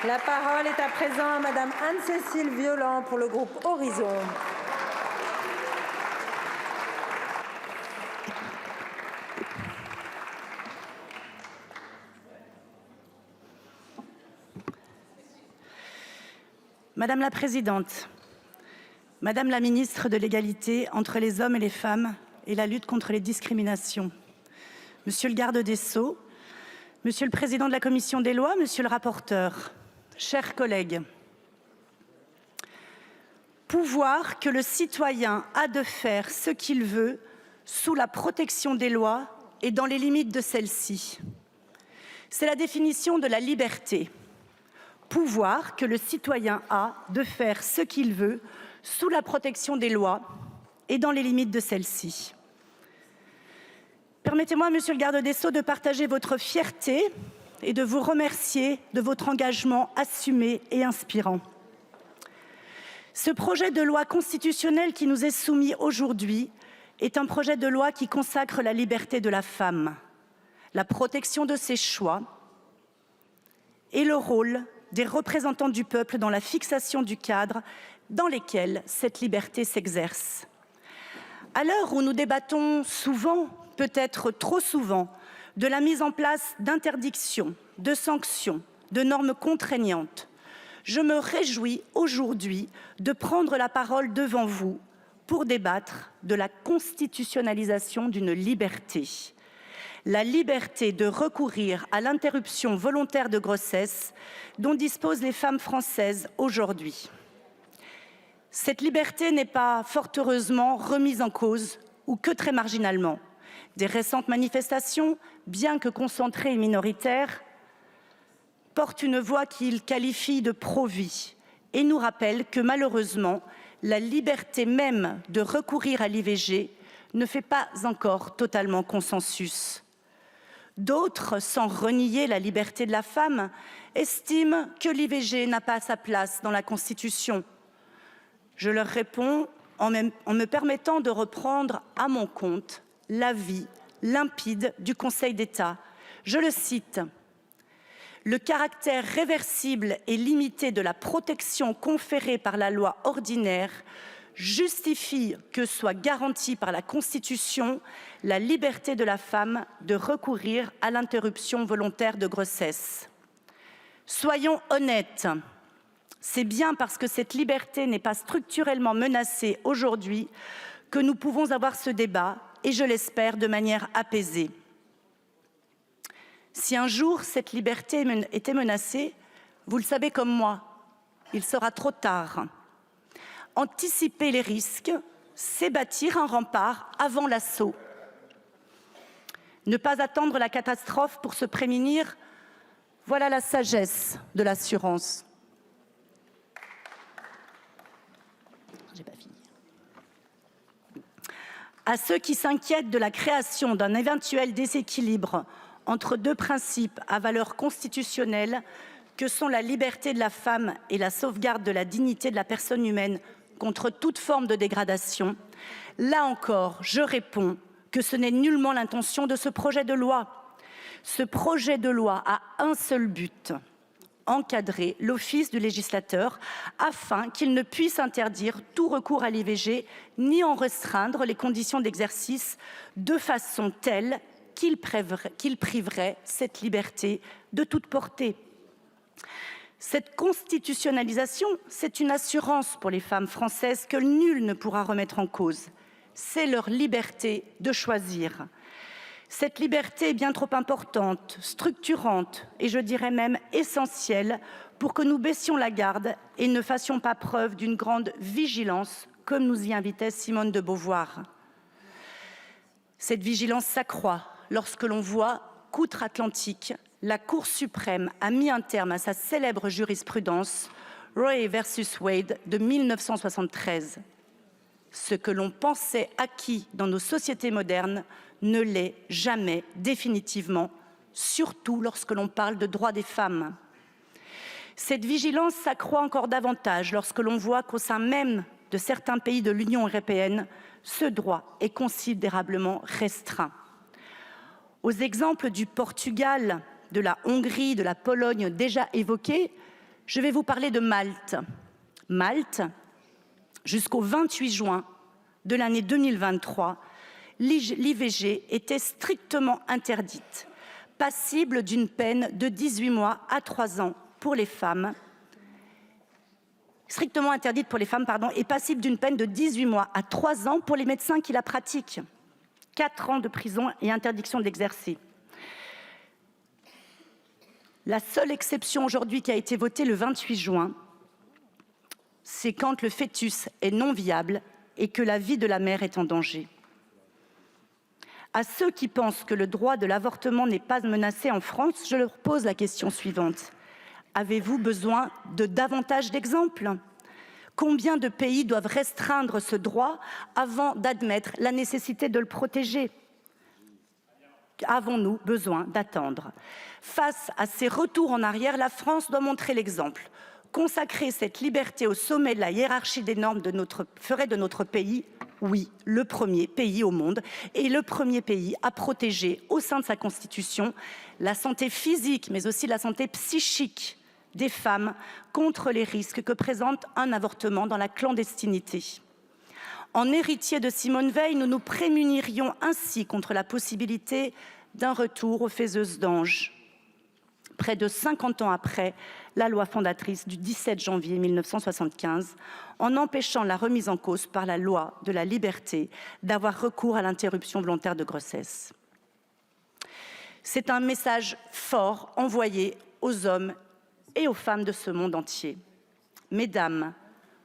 La parole est à présent à Madame Anne-Cécile Violent pour le groupe Horizon. Madame la Présidente, Madame la Ministre de l'Égalité entre les hommes et les femmes et la lutte contre les discriminations, Monsieur le Garde des Sceaux, Monsieur le Président de la Commission des lois, Monsieur le rapporteur, chers collègues, pouvoir que le citoyen a de faire ce qu'il veut sous la protection des lois et dans les limites de celles-ci. C'est la définition de la liberté. Pouvoir que le citoyen a de faire ce qu'il veut sous la protection des lois et dans les limites de celles-ci. Permettez-moi, Monsieur le Garde des Sceaux, de partager votre fierté et de vous remercier de votre engagement assumé et inspirant. Ce projet de loi constitutionnelle qui nous est soumis aujourd'hui est un projet de loi qui consacre la liberté de la femme, la protection de ses choix et le rôle des représentants du peuple dans la fixation du cadre dans lequel cette liberté s'exerce. À l'heure où nous débattons souvent, peut-être trop souvent, de la mise en place d'interdictions, de sanctions, de normes contraignantes, je me réjouis aujourd'hui de prendre la parole devant vous pour débattre de la constitutionnalisation d'une liberté. La liberté de recourir à l'interruption volontaire de grossesse dont disposent les femmes françaises aujourd'hui. Cette liberté n'est pas, fort heureusement, remise en cause ou que très marginalement. Des récentes manifestations, bien que concentrées et minoritaires, portent une voix qu'ils qualifient de pro-vie et nous rappellent que malheureusement, la liberté même de recourir à l'IVG ne fait pas encore totalement consensus. D'autres, sans renier la liberté de la femme, estiment que l'IVG n'a pas sa place dans la Constitution. Je leur réponds en me permettant de reprendre à mon compte l'avis limpide du Conseil d'État. Je le cite. Le caractère réversible et limité de la protection conférée par la loi ordinaire justifie que soit garantie par la Constitution la liberté de la femme de recourir à l'interruption volontaire de grossesse. Soyons honnêtes, c'est bien parce que cette liberté n'est pas structurellement menacée aujourd'hui que nous pouvons avoir ce débat et, je l'espère, de manière apaisée. Si un jour cette liberté était menacée, vous le savez comme moi, il sera trop tard. Anticiper les risques, c'est bâtir un rempart avant l'assaut. Ne pas attendre la catastrophe pour se prémunir, voilà la sagesse de l'assurance. J'ai pas fini. À ceux qui s'inquiètent de la création d'un éventuel déséquilibre entre deux principes à valeur constitutionnelle que sont la liberté de la femme et la sauvegarde de la dignité de la personne humaine contre toute forme de dégradation, là encore, je réponds que ce n'est nullement l'intention de ce projet de loi. Ce projet de loi a un seul but, encadrer l'office du législateur afin qu'il ne puisse interdire tout recours à l'IVG ni en restreindre les conditions d'exercice de façon telle qu'il priverait cette liberté de toute portée. Cette constitutionnalisation, c'est une assurance pour les femmes françaises que nul ne pourra remettre en cause. C'est leur liberté de choisir. Cette liberté est bien trop importante, structurante et je dirais même essentielle pour que nous baissions la garde et ne fassions pas preuve d'une grande vigilance, comme nous y invitait Simone de Beauvoir. Cette vigilance s'accroît lorsque l'on voit qu'outre-Atlantique, la Cour suprême a mis un terme à sa célèbre jurisprudence Roe versus Wade de 1973. Ce que l'on pensait acquis dans nos sociétés modernes ne l'est jamais définitivement, surtout lorsque l'on parle de droits des femmes. Cette vigilance s'accroît encore davantage lorsque l'on voit qu'au sein même de certains pays de l'Union européenne, ce droit est considérablement restreint. Aux exemples du Portugal, de la Hongrie, de la Pologne déjà évoqués, Je vais vous parler de Malte. Malte, jusqu'au 28 juin de l'année 2023, l'IVG était strictement interdite, passible d'une peine de 18 mois à 3 ans pour les femmes, strictement interdite pour les femmes, et passible d'une peine de 18 mois à 3 ans pour les médecins qui la pratiquent. 4 ans de prison et interdiction d'exercer. La seule exception aujourd'hui qui a été votée le 28 juin, c'est quand le fœtus est non viable et que la vie de la mère est en danger. À ceux qui pensent que le droit de l'avortement n'est pas menacé en France, je leur pose la question suivante. Avez-vous besoin de davantage d'exemples? Combien de pays doivent restreindre ce droit avant d'admettre la nécessité de le protéger? Avons-nous besoin d'attendre? Face à ces retours en arrière, la France doit montrer l'exemple. Consacrer cette liberté au sommet de la hiérarchie des normes ferait de notre pays, oui, le premier pays au monde et le premier pays à protéger au sein de sa Constitution la santé physique, mais aussi la santé psychique des femmes contre les risques que présente un avortement dans la clandestinité. En héritier de Simone Veil, nous nous prémunirions ainsi contre la possibilité d'un retour aux faiseuses d'anges. Près de 50 ans après la loi fondatrice du 17 janvier 1975, en empêchant la remise en cause par la loi de la liberté d'avoir recours à l'interruption volontaire de grossesse. C'est un message fort envoyé aux hommes et aux femmes de ce monde entier. Mesdames,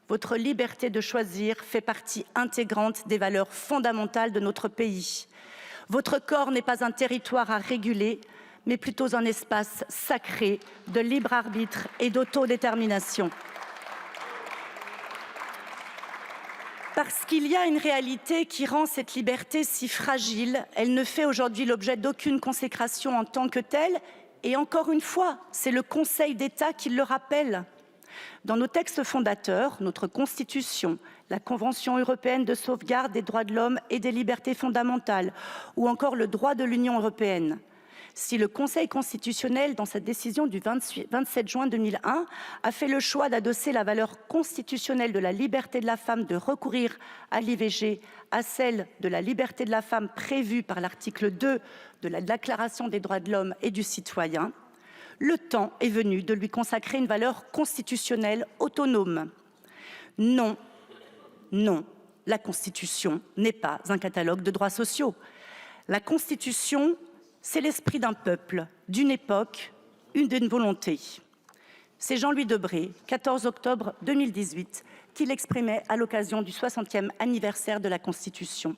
votre liberté de choisir fait partie intégrante des valeurs fondamentales de notre pays. Votre corps n'est pas un territoire à réguler, mais plutôt un espace sacré de libre arbitre et d'autodétermination. Parce qu'il y a une réalité qui rend cette liberté si fragile, elle ne fait aujourd'hui l'objet d'aucune consécration en tant que telle. Et encore une fois, c'est le Conseil d'État qui le rappelle. Dans nos textes fondateurs, notre Constitution, la Convention européenne de sauvegarde des droits de l'homme et des libertés fondamentales, ou encore le droit de l'Union européenne, si le Conseil constitutionnel, dans sa décision du 27 juin 2001, a fait le choix d'adosser la valeur constitutionnelle de la liberté de la femme de recourir à l'IVG à celle de la liberté de la femme prévue par l'article 2 de la Déclaration des droits de l'homme et du citoyen, le temps est venu de lui consacrer une valeur constitutionnelle autonome. Non, non, la Constitution n'est pas un catalogue de droits sociaux. La Constitution, c'est l'esprit d'un peuple, d'une époque, d'une volonté. C'est Jean-Louis Debré, 14 octobre 2018, qui l'exprimait à l'occasion du 60e anniversaire de la Constitution.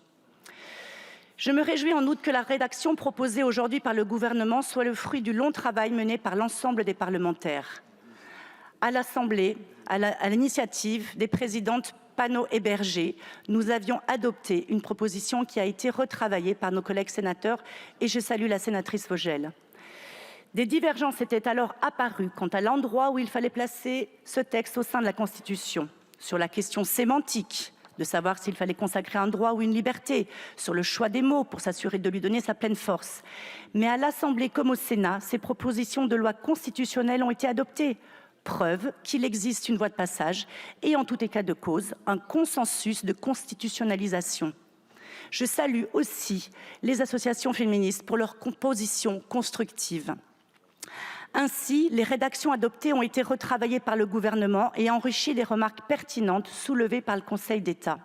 Je me réjouis en outre que la rédaction proposée aujourd'hui par le gouvernement soit le fruit du long travail mené par l'ensemble des parlementaires. À l'Assemblée, à l'initiative des présidentes Panot et Berger, nous avions adopté une proposition qui a été retravaillée par nos collègues sénateurs et je salue la sénatrice Vogel. Des divergences étaient alors apparues quant à l'endroit où il fallait placer ce texte au sein de la Constitution, sur la question sémantique, de savoir s'il fallait consacrer un droit ou une liberté, sur le choix des mots pour s'assurer de lui donner sa pleine force. Mais à l'Assemblée comme au Sénat, ces propositions de loi constitutionnelle ont été adoptées. Preuve qu'il existe une voie de passage et, en tout état de cause, un consensus de constitutionnalisation. Je salue aussi les associations féministes pour leur position constructive. Ainsi, les rédactions adoptées ont été retravaillées par le gouvernement et enrichies des remarques pertinentes soulevées par le Conseil d'État.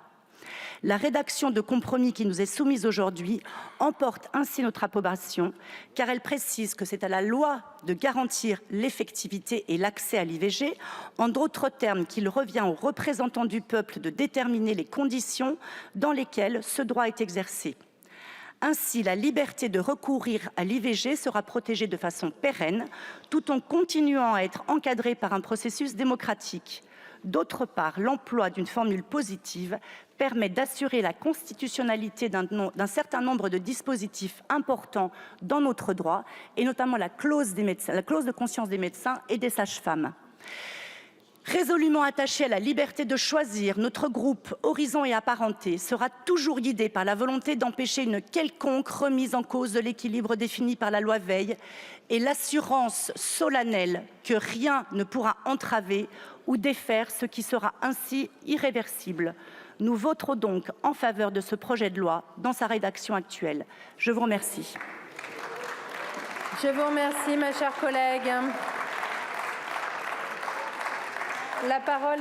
La rédaction de compromis qui nous est soumise aujourd'hui emporte ainsi notre approbation, car elle précise que c'est à la loi de garantir l'effectivité et l'accès à l'IVG, en d'autres termes qu'il revient aux représentants du peuple de déterminer les conditions dans lesquelles ce droit est exercé. Ainsi, la liberté de recourir à l'IVG sera protégée de façon pérenne, tout en continuant à être encadrée par un processus démocratique. D'autre part, l'emploi d'une formule positive permet d'assurer la constitutionnalité d'un certain nombre de dispositifs importants dans notre droit, et notamment la clause de conscience des médecins et des sages-femmes. Résolument attaché à la liberté de choisir, notre groupe Horizons et Apparentés sera toujours guidé par la volonté d'empêcher une quelconque remise en cause de l'équilibre défini par la loi Veil et l'assurance solennelle que rien ne pourra entraver ou défaire ce qui sera ainsi irréversible. Nous voterons donc en faveur de ce projet de loi dans sa rédaction actuelle. Je vous remercie. Je vous remercie, ma chère collègue. La parole est